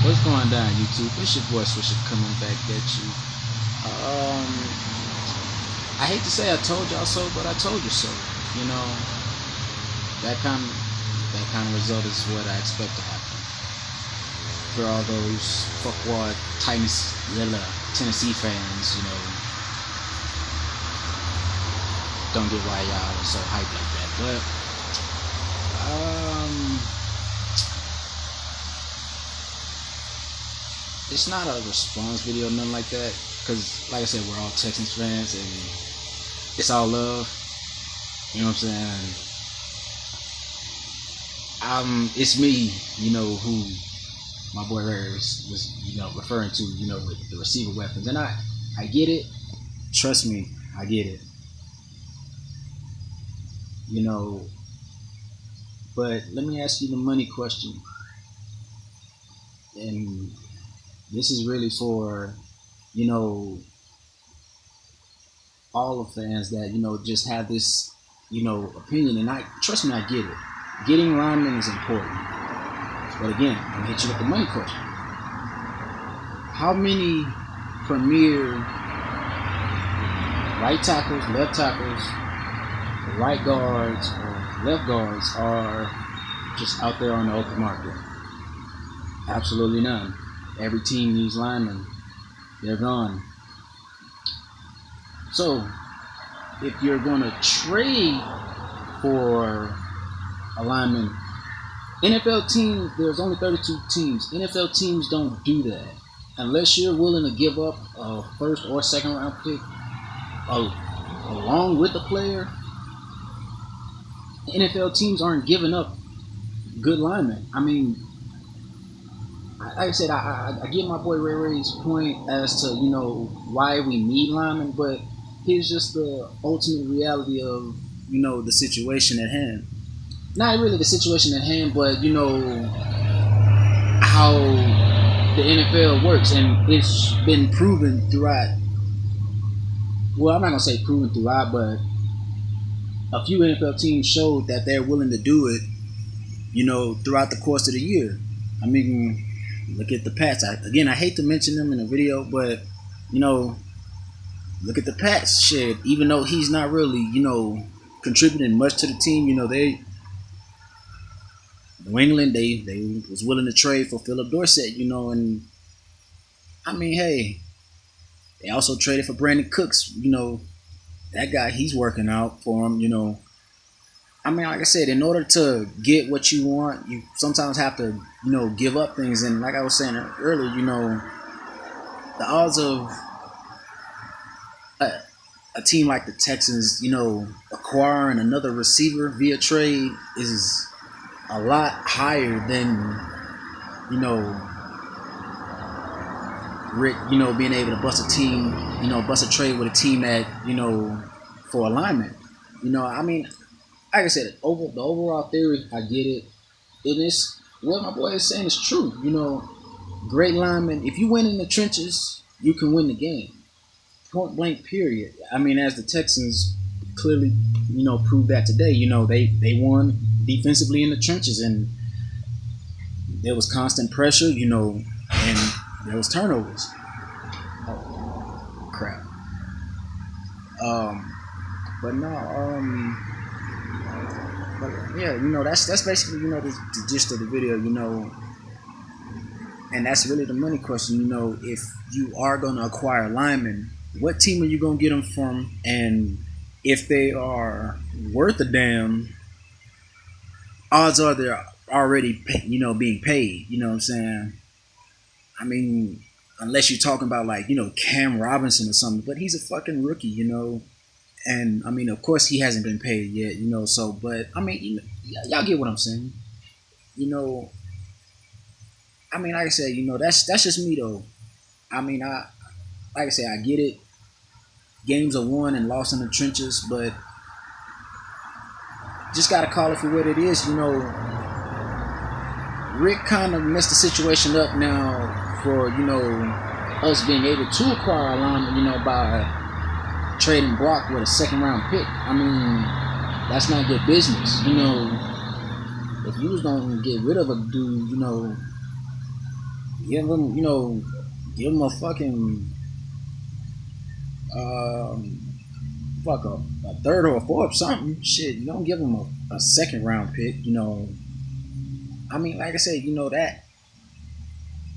What's going down, YouTube? It's your boy Swisher coming back at you. I hate to say I told y'all so, but I told you so. You know, that kind of result is what I expect to happen. For all those fuckwad Tennessee fans, don't get why y'all are so hyped like that. But it's not a response video or nothing like that, because like I said, we're all Texans fans and it's all love. You know what I'm saying? It's me, who my boy Ray was referring to, with the receiver weapons. And I get it. Trust me, I get it. But let me ask you the money question. And this is really for, all the fans that, just have this, opinion. And trust me, I get it. Getting linemen is important. But again, I'm gonna hit you with the money question. How many premier right tackles, left tackles, right guards, or left guards are just out there on the open market? Absolutely none. Every team needs linemen. They're gone. So, if you're going to trade for a lineman, NFL teams, there's only 32 teams. NFL teams don't do that. Unless you're willing to give up a first or second round pick along with the player, NFL teams aren't giving up good linemen. I mean, like I said, I get my boy Ray's point as to, why we need linemen, but here's just the ultimate reality of, the situation at hand. Not really the situation at hand, but, how the NFL works. And it's been proven throughout. Well, I'm not going to say proven throughout, but a few NFL teams showed that they're willing to do it, throughout the course of the year. I mean, look at the Pats. I hate to mention them in a video, but, look at the Pats. Shit, even though he's not really, contributing much to the team, New England, they was willing to trade for Philip Dorsett, and I mean, hey, they also traded for Brandon Cooks, that guy, he's working out for him, I mean, like I said, in order to get what you want, you sometimes have to, give up things. And like I was saying earlier, the odds of a team like the Texans, acquiring another receiver via trade is a lot higher than, Rick, being able to bust a trade with a team that, for alignment. I mean, like I said, the overall theory, I get it. And it's what my boy is saying is true. Great linemen, if you win in the trenches, you can win the game. Point blank, period. I mean, as the Texans clearly, proved that today. They won defensively in the trenches, and there was constant pressure, and there was turnovers. Oh, crap. But no, but yeah, that's basically, the gist of the video, and that's really the money question. If you are going to acquire linemen, what team are you going to get them from? And if they are worth a damn, odds are they're already, being paid. You know what I'm saying? I mean, unless you're talking about like, Cam Robinson or something, but he's a fucking rookie, And I mean, of course, he hasn't been paid yet, So, but I mean, y'all get what I'm saying, I mean, like I said, that's just me though. I mean, like I said, I get it. Games are won and lost in the trenches, but just gotta call it for what it is, Rick kind of messed the situation up now for us being able to acquire a lineman, by trading Brock with a second round pick. I mean, that's not good business. If you was gonna get rid of a dude, Give them, give them a fucking um, fuck a third or a fourth, something. Shit, you don't give them a second round pick. I mean, like I said,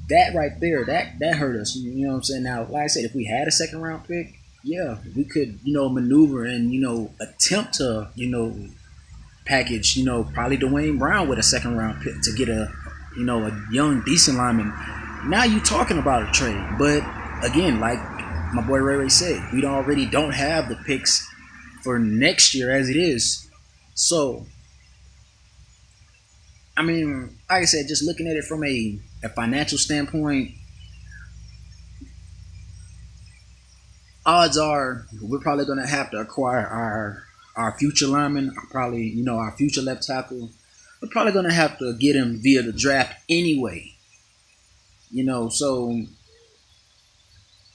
that right there, that hurt us. You know what I'm saying? Now, like I said, if we had a second round pick, yeah, we could, maneuver and attempt to, package, probably Dwayne Brown with a second round pick to get a young decent lineman. Now you talking about a trade, but again, like my boy Ray Ray said, we already don't have the picks for next year as it is. So, I mean, like I said, just looking at it from a financial standpoint, odds are we're probably going to have to acquire our future lineman, probably our future left tackle. We're probably going to have to get him via the draft anyway. So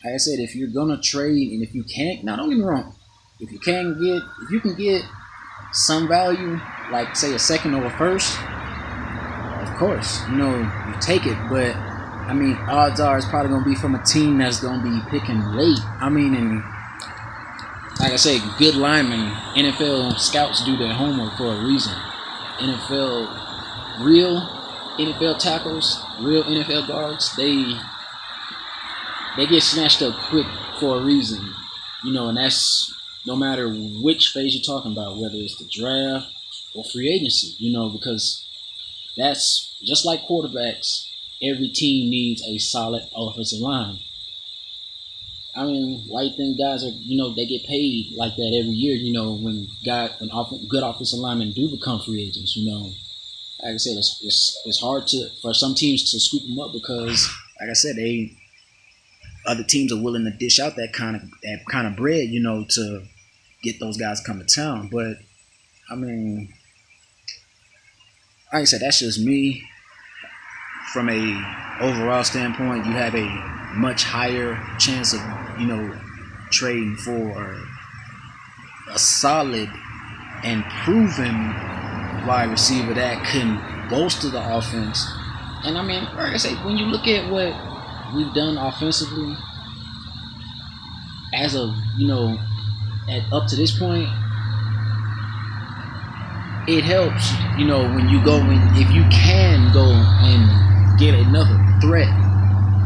like I said, if you're gonna trade and if you can't, now don't get me wrong, if you can get some value, like say a second or a first, of course, you take it. But I mean, odds are it's probably gonna be from a team that's gonna be picking late. I mean, and like I say, good linemen, NFL scouts do their homework for a reason. Real NFL tackles, real NFL guards, they get snatched up quick for a reason, and that's no matter which phase you're talking about, whether it's the draft or free agency, because that's just like quarterbacks. Every team needs a solid offensive line. I mean, why you think guys are, they get paid like that every year, when good offensive linemen do become free agents, Like I said, it's hard for some teams to scoop them up because, like I said, other teams are willing to dish out that kind of bread, to get those guys to come to town. But I mean, like I said, that's just me. From a overall standpoint, you have a much higher chance of trading for a solid and proven wide receiver that can bolster the offense. And I mean, like I say, when you look at what we've done offensively as of up to this point, it helps when you go in, if you can go and get another threat,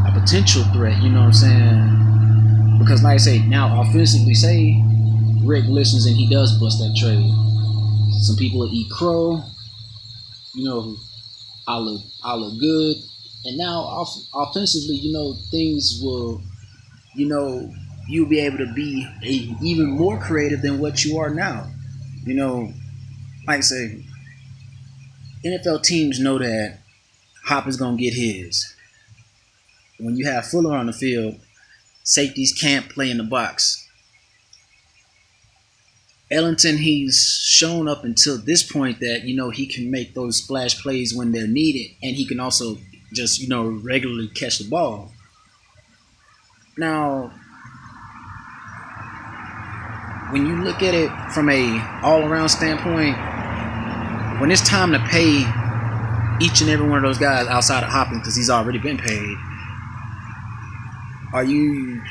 a potential threat, you know what I'm saying? Because like I say, now offensively, say Rick listens and he does bust that trade, some people will eat crow, I look good. And now offensively, things will, you'll be able to be even more creative than what you are now. Like I say, NFL teams know that Hop is going to get his. When you have Fuller on the field, safeties can't play in the box. Ellington, he's shown up until this point that, he can make those splash plays when they're needed, and he can also just, regularly catch the ball. Now, when you look at it from a all-around standpoint, when it's time to pay each and every one of those guys outside of Hopkins, because he's already been paid, are you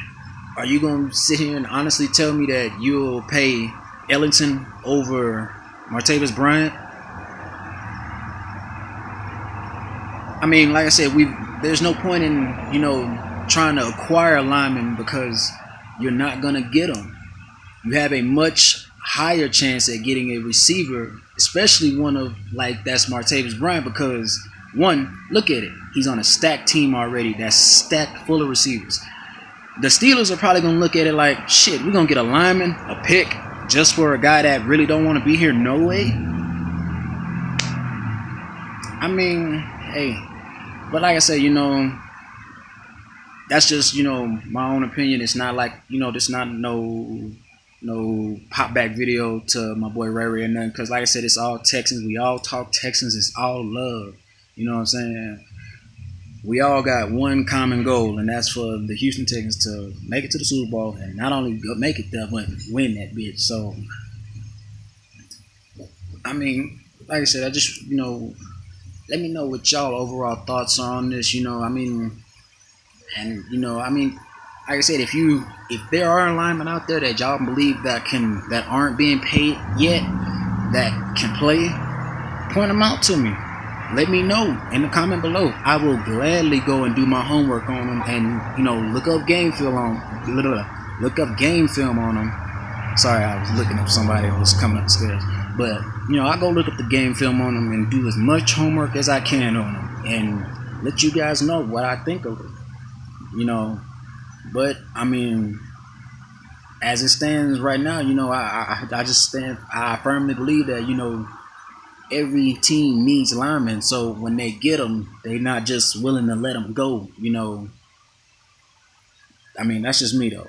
going to sit here and honestly tell me that you'll pay Ellington over Martavis Bryant? I mean, like I said, there's no point in trying to acquire a lineman because you're not going to get them. You have a much higher chance at getting a receiver, especially one of that's Martavis Bryant, because one, look at it, he's on a stacked team already that's stacked full of receivers. The Steelers are probably going to look at it like, shit, we're going to get a lineman, a pick, just for a guy that really don't want to be here, no way. I mean, hey, but like I said, that's just, my own opinion. It's not like, there's not no pop back video to my boy Ray Ray or nothing, because like I said, it's all Texans. We all talk Texans. It's all love. You know what I'm saying? We all got one common goal, and that's for the Houston Texans to make it to the Super Bowl, and not only make it there, but win that bitch. So, I mean, like I said, I just, let me know what y'all overall thoughts are on this. Like I said, if there are linemen out there that y'all believe that aren't being paid yet, that can play, point them out to me. Let me know in the comment below. I will gladly go and do my homework on them, and look up game film on them. Sorry, I was looking up somebody who was coming upstairs. But I go look up the game film on them and do as much homework as I can on them, and let you guys know what I think of it. You know, but I mean, as it stands right now, I just stand. I firmly believe that every team needs linemen. So when they get them, they're not just willing to let them go. I mean, that's just me though.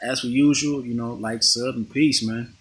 As for usual, like, sub, and peace, man.